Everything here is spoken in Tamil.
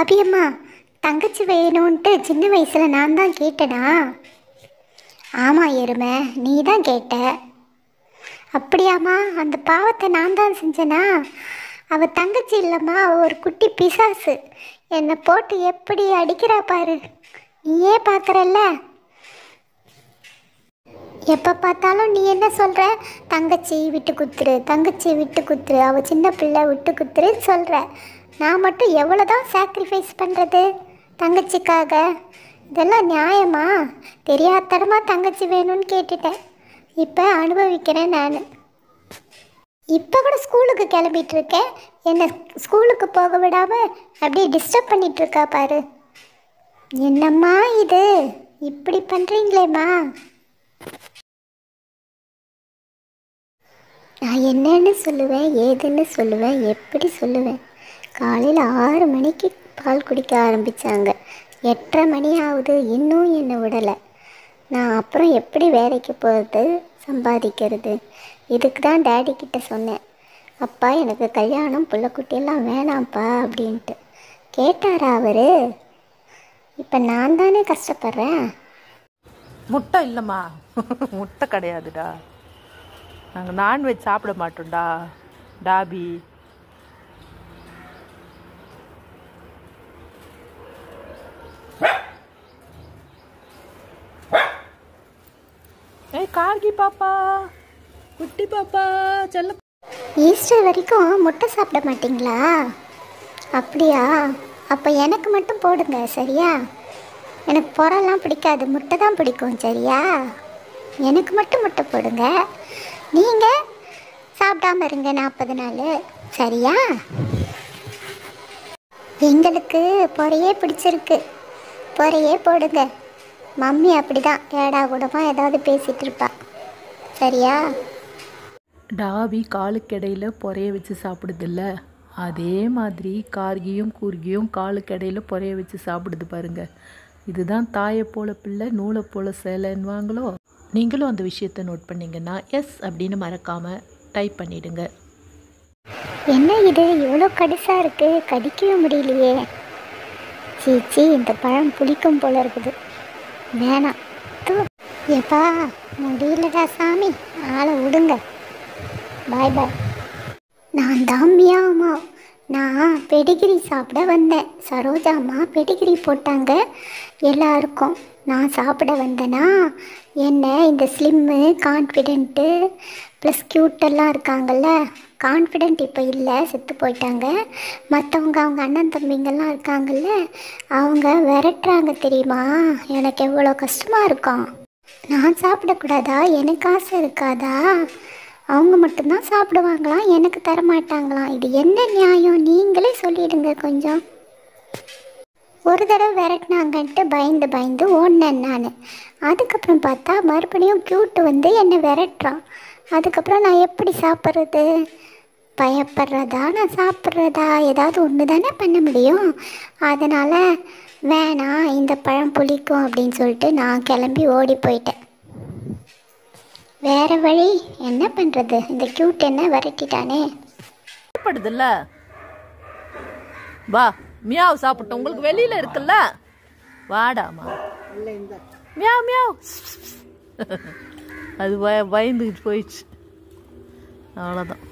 டாபியம்மா, தங்கச்சி வேணும்ன்ட்டு சின்ன வயசில் நான் தான் கேட்டேனா? ஆமாம் எருமை, நீ தான் கேட்ட. அப்படியாம்மா? அந்த பாவத்தை நான் தான் செஞ்சேனா? அவள் தங்கச்சி இல்லைம்மா, அவள் ஒரு குட்டி பிசாசு. என்னை போட்டு எப்படி அடிக்கிறா பாரு, நீயே பார்க்குறல்ல. எப்போ பார்த்தாலும் நீ என்ன சொல்கிற? தங்கச்சி விட்டு குத்துரு, தங்கச்சி விட்டு குத்துரு, அவள் சின்ன பிள்ளை விட்டு குத்துருன்னு சொல்கிற. நான் மட்டும் எவ்வளோ தான் சாக்ரிஃபைஸ் பண்ணுறது தங்கச்சிக்காக? இதெல்லாம் நியாயமா? தெரியாதனமாக தங்கச்சி வேணும்னு கேட்டுட்டேன், இப்போ அனுபவிக்கிறேன் நான். இப்போ கூட ஸ்கூலுக்கு கிளம்பிகிட்ருக்கேன், என்னை ஸ்கூலுக்கு போக விடாமல் அப்படியே டிஸ்டர்ப் பண்ணிகிட்ருக்கா பாரு. என்னம்மா இது, இப்படி பண்ணுறீங்களேம்மா? நான் என்னன்னு சொல்லுவேன், ஏதுன்னு சொல்லுவேன், எப்படி சொல்லுவேன்? காலையில் 6 மணிக்கு பால் குடிக்க ஆரம்பித்தாங்க, 8:30 மணி ஆகுது, இன்னும் என்னை விடலை. நான் அப்புறம் எப்படி வேலைக்கு போகிறது, சம்பாதிக்கிறது? இதுக்கு தான் டேடி கிட்ட சொன்னேன், அப்பா எனக்கு கல்யாணம் புள்ளக்குட்டியெல்லாம் வேணாம்ப்பா அப்படின்ட்டு. கேட்டாரா அவர்? இப்போ நான் தானே கஷ்டப்படுறேன். முட்டை இல்லைம்மா, முட்டை கிடையாதுடா, நாங்கள் நான்வெஜ் சாப்பிட மாட்டோம்டா டாபி. கார்கி பாப்பா, குட்டி பாப்பா செல்ல. ஈஸ்டர் வரைக்கும் முட்டை சாப்பிட மாட்டிங்களா? அப்படியா? அப்போ எனக்கு மட்டும் போடுங்க சரியா? எனக்கு புறெல்லாம் பிடிக்காது, முட்டை தான் பிடிக்கும் சரியா? எனக்கு மட்டும் முட்டை போடுங்க. நீங்கள் சாப்பிடாம இருங்க 40 நாள் சரியா? எங்களுக்கு பொறையே பிடிச்சிருக்கு, பொறையே போடுங்க. மம்மி அப்படி தான் ஏடா கூடமாக ஏதாவது பேசிகிட்டு இருப்பா சரியா? டாபி காலுக்கு இடையில பொறைய வச்சு சாப்பிடுதில்ல, அதே மாதிரி கார்கியும் கூர்கியும் காலுக்கு இடையில பொறைய வச்சு சாப்பிடுது பாருங்க. இதுதான் தாயை போல பிள்ளை நூலை போல சேலைன்னுவாங்களோ. நீங்களும் அந்த விஷயத்தை நோட் பண்ணிங்கன்னா எஸ் அப்படின்னு மறக்காமல் டைப் பண்ணிவிடுங்க. என்ன இது இவ்வளோ கடிசாக இருக்குது, கடிக்கவே முடியலையே. சீச்சி, இந்த பழம் புளிக்கும் போல இருக்குது, வேணாம். எப்பா முடியலடா சாமி, ஆளை விடுங்க. பாய் பாய். நான் தாமியாமா, நான் பெடிகிரி சாப்பிட வந்தேன். சரோஜாம்மா பெடிகிரி போட்டாங்க எல்லாருக்கும், நான் சாப்பிட வந்தேனா. என்ன இந்த ஸ்லிம்மு கான்ஃபிடென்ட்டு ப்ளஸ் க்யூட்டெல்லாம் இருக்காங்கல்ல, கான்ஃபிடென்ட் இப்போ இல்லை, செத்து போயிட்டாங்க. மற்றவங்க அவங்க அண்ணன் தம்பிங்கெல்லாம் இருக்காங்கல்ல, அவங்க விரட்டுறாங்க தெரியுமா? எனக்கு எவ்வளோ கஷ்டமாக இருக்கும். நான் சாப்பிடக்கூடாதா? எனக்கு ஆசை இருக்காதா? அவங்க மட்டும்தான் சாப்பிடுவாங்களாம், எனக்கு தரமாட்டாங்களாம். இது என்ன நியாயம்? நீங்களே சொல்லிடுங்க கொஞ்சம். ஒரு தடவை விரட்டினாங்கன்ட்டு பயந்து பயந்து ஓடினேன் நான். அதுக்கப்புறம் பார்த்தா மறுபடியும் க்யூட்டு வந்து என்னை விரட்டுறான். அதுக்கப்புறம் நான் எப்படி சாப்பிட்றது? பயப்படுறதா நான் சாப்பிட்றதா? ஏதாவது ஒன்று தானே பண்ண முடியும். அதனால் வேணாம், இந்த பழம் புளிக்கும் அப்படின்னு சொல்லிட்டு நான் கிளம்பி ஓடி போயிட்டேன். வேறு வழி என்ன பண்ணுறது, இந்த க்யூட் என்ன விரட்டிட்டானே. சாப்பிடுதில்ல, வா மியாவ் சாப்பிட்டோம், உங்களுக்கு வெளியில் இருக்குல்ல, வாடாமா மியாவ் மியாவ். அது பயந்துக்கிட்டு போயிடுச்சு, அவ்வளோதான்.